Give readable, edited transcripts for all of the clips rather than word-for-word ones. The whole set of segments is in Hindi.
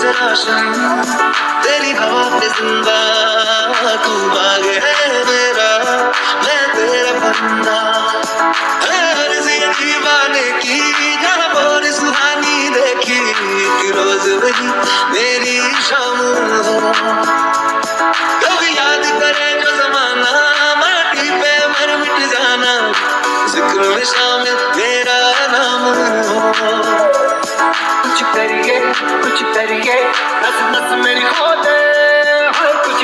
से रोशन, तेरी हवा पे जिंदा, तू बाग है मेरा, मैं तेरा बंदा। अर्ज़ी दीवाने की जहाँ बोल सुहानी देखी, कि रोज वही मेरी शाम हो। कभी याद करे जो जमाना, माटी पे मर मिट जाना, जिक्र में शामिल मेरा नाम हो। कुछ करिए नस नस मेरी खो दे, कुछ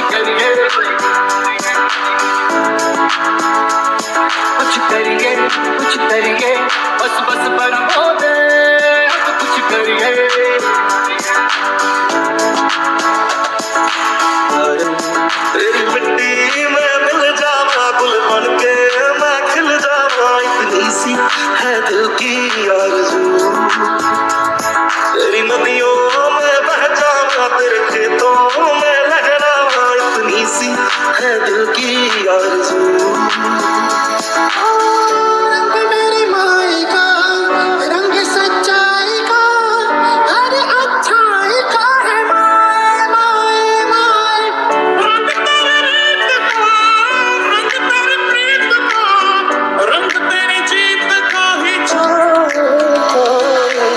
करिए बस बस पर खो दे, कुछ करिए। तेरी मिट्टी में मिल जावा, गुल बन के मैं खिल जावा, इतनी सी है दिल की आरज़ू। तेरी नदियों में बह जावा, तेरे खेतों में लहरावा, इतनी सी है दिल की आरज़ू। रंग मेरी माई का, रंग सच्चाई का, हर अच्छाई का है माय माय माय। रंग तेरे रीत का, रंग तेरे प्रीत का, रंग तेरी जीत का ही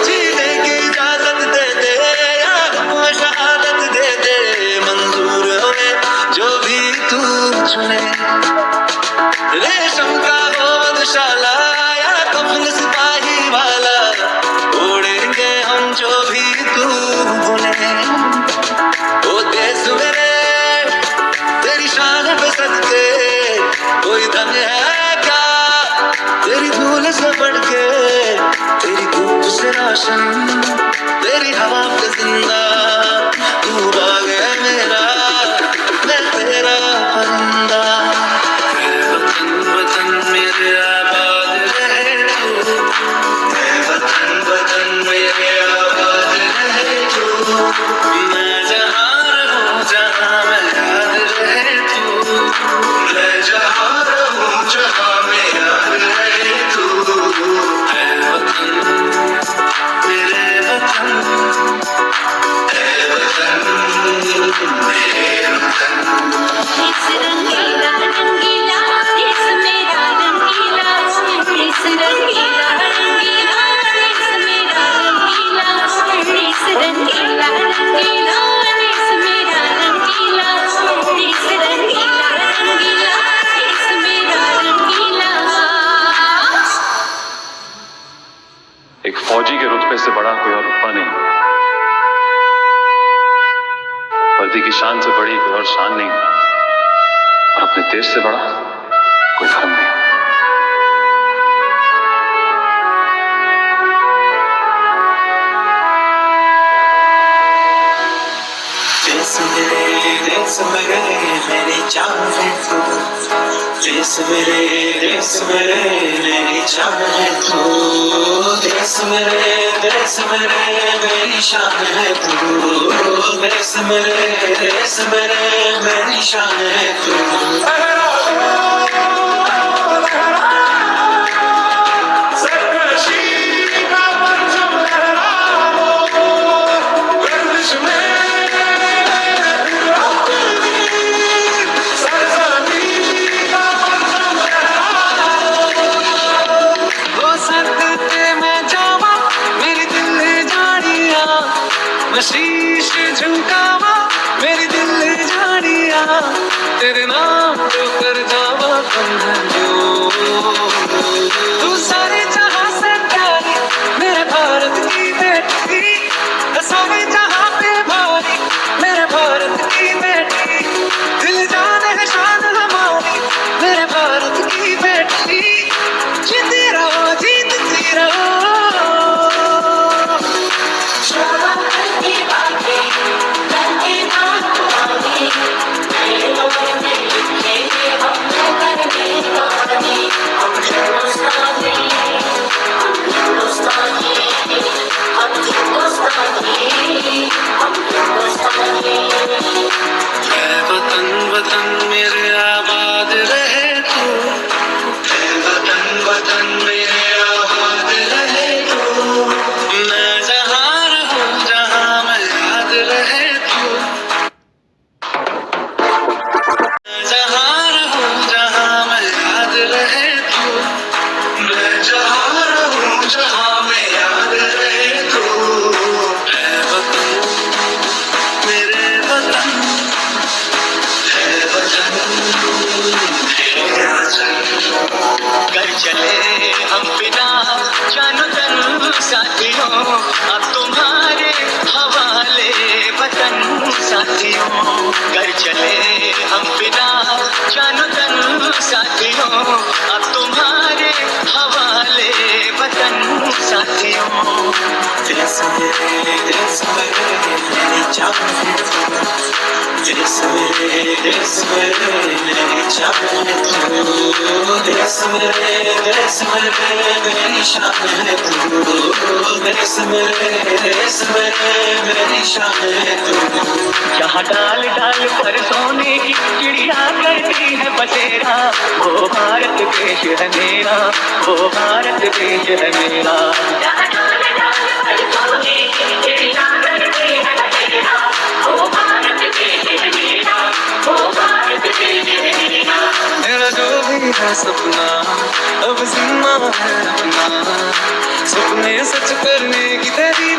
जीने की इजाजत दे दे, यार को शहादत दे दे, मंजूर हमें जो भी तू चुने। रेशम का हो मधुशाला या कफन सिपाही वाला, ओढ़ेंगे हम जो भी तू बुने। ओ देश मेरे तेरी शान पे सदके, कोई धन है क्या तेरी धूल से बढ़ के, तेरी धूप से रोशन, तेरी हवा पे जिंदा, तू बाग है मेरा, मैं तेरा परिंदा। वतन वतन मेरे आबाद रहे तू, वतन वतन मेरे आबाद रहे तू, मैं जहाँ रहूँ जहाँ मैं याद रहे तू, मैं जहाँ रहूँ जहाँ मैं याद रहे तू। है वतन मेरे वतन, है वतन मेरे वतन। इस रंगीला रंगीला, इस मेरा रंगीला, इस रंगीला रंगीला, इस मेरा रंगीला, इस रंगीला रंगीला, इस मेरा रंगीला, इस रंगीला रंगीला, इस मेरा रंगीला। एक फौजी के रुतबे से बड़ा कोई और रुतबा नहीं, वर्दी की शान से बड़ी कोई और शान नहीं, और अपने देश से बड़ा कोई धर्म नहीं। देश मेरे मेरी जान है तू, देश मेरे मेरी जान है तू, देश मेरे मेरी शान है तू, देश मेरे मेरी शान है तू। शीश झुकावा मेरी दिल जानिया, तेरे नाम जो कर जावा बंधन जो, तू सारे जहां से प्यारी मेरे भारत की बेटी, सारे जहां पे भारी मेरे भारत की बेटी, दिल जान है शान हमारी मेरे भारत की बेटी, जीती रहो जीतती रहो। मेरे लोगों ने लिखे हम लोग साथियों कर चले हम बिना जानो तन साथियों अब तुम्हारे हवाले वतन साथियों देश मेरे मेरी जान है तू देश मेरे मेरी जान है तू देश मेरे मेरी शान है तू देश मेरे मेरी शान है तू जहाँ डाल डाल पर सोने की चिड़िया करती है बसेरा वो भारत देश है मेरा वो भारत देश है मेरा जहाँ डाल डाल पर सोने की चिड़िया करती है बसेरा वो भारत देश है मेरा वो भारत देश है मेरा मेरा जो भी है सपना अब जिम्मा है अपना सपने सच करने की तेरी